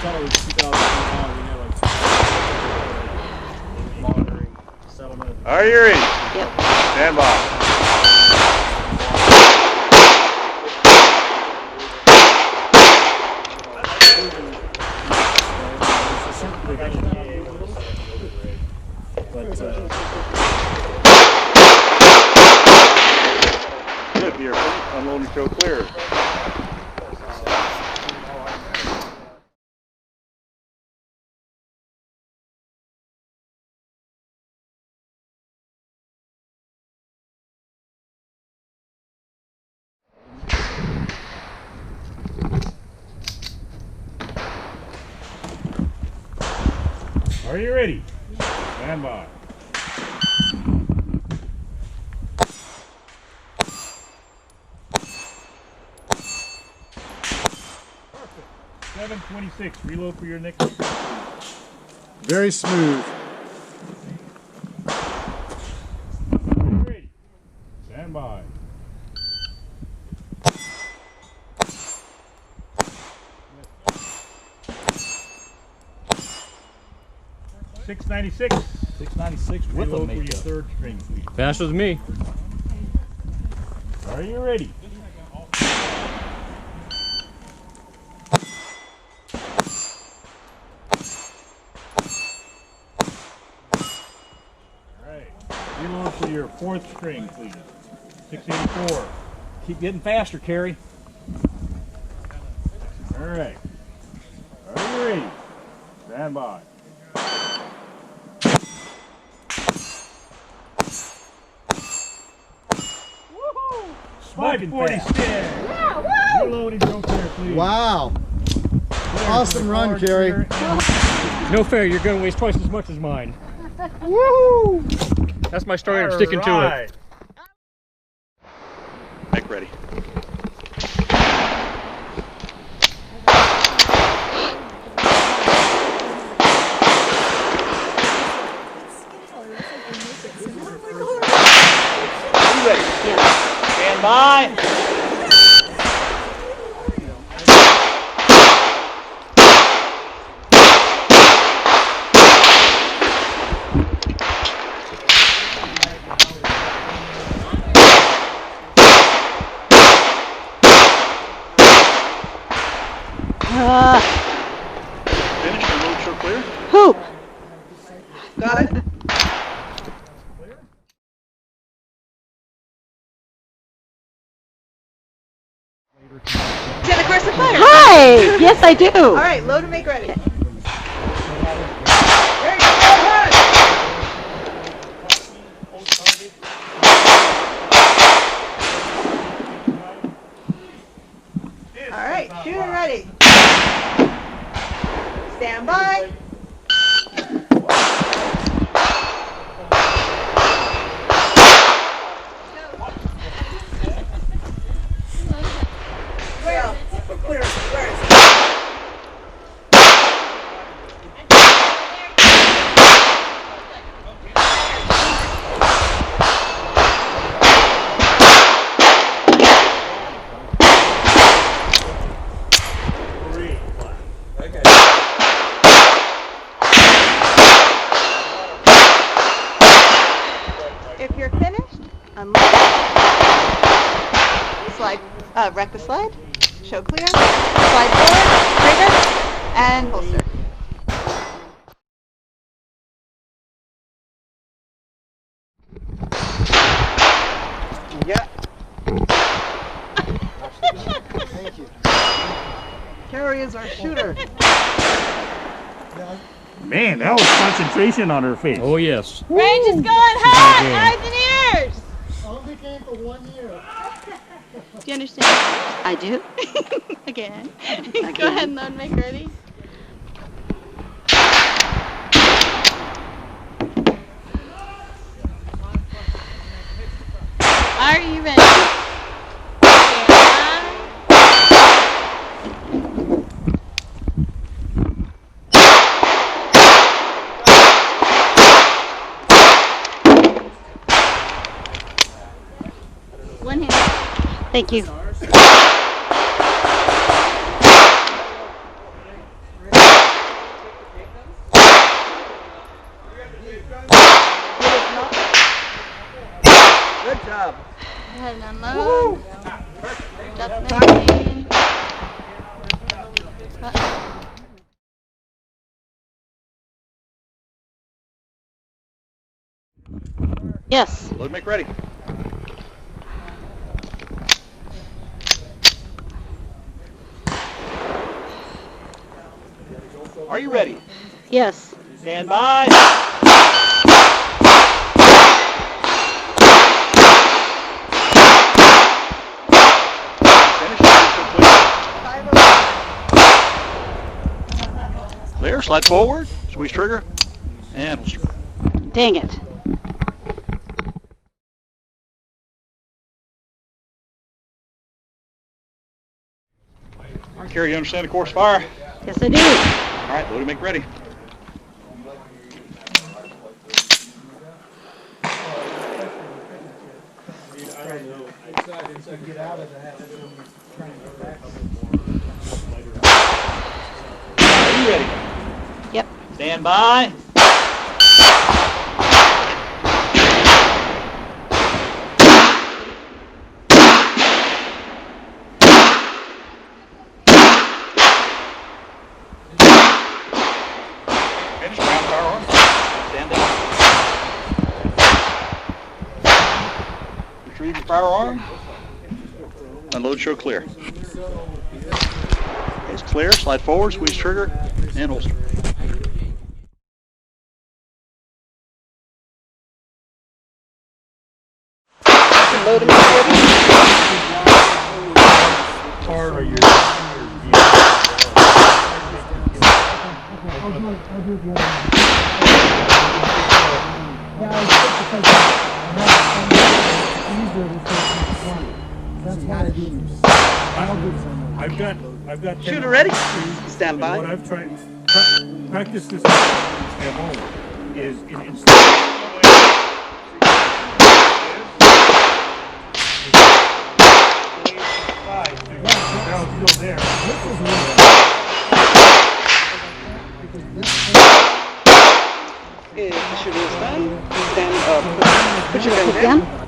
thought it was 2021. We had like 2 monitoring settlement. Are you ready? Yep. Stand by. But Good, you're unloading show clear. Are you ready? Stand by. Perfect. 726. Reload for your next. very smooth. Are you ready? Stand by. $696. 696 with a Reload for your makeup. third string, please. Fast as me. Are you ready? Alright. Reload for your fourth string, please. 684. Keep getting faster, Carrie. Alright. Are you ready? Stand by. Smoking 546. Yeah, Reloading, don't clear, please. Wow. Clear Awesome for the run, card Carrie. clear and- No fair, you're going to waste twice as much as mine. Woo! That's my story, I'm sticking to it. Alright. Make ready. You ready? Yeah. Stand by. Finish and road show clear. Hoop. Got it. Got a course of fire. Hi. Yes, I do. All right, load and make ready. There you go. All right, shoot and ready. Stand by. If you're finished, unload. Slide, wreck the slide, show clear, slide forward, trigger, and holster. Yeah. Thank you. Carrie is our shooter. Man, that was concentration on her face. Oh, yes. Range is going hot, eyes and ears. Only came for 1 year. Do you understand? I do. Again. Go ahead and load and make ready. Are you ready? One hand. Thank you. job. Go ahead and unload. Depth 19. Yes. Load, make ready. Are you ready? Yes. Stand by. Finish. Clear. Slide forward. Squeeze trigger. And holster. Dang it. All right, Carrie, you understand the course fire? Yes, I do. All right, load and make ready. Are you ready? Yep. Stand by. Finish round firearm. Stand down. Retrieve your firearm. Unload, show clear. It's clear. Slide forward, squeeze trigger, and holster. Load and make ready. Part of your I've got Shooter ready. Stand What by. I've tried practice this at home is in still there. If the shooter is done, stand up. Put your gun down. Again?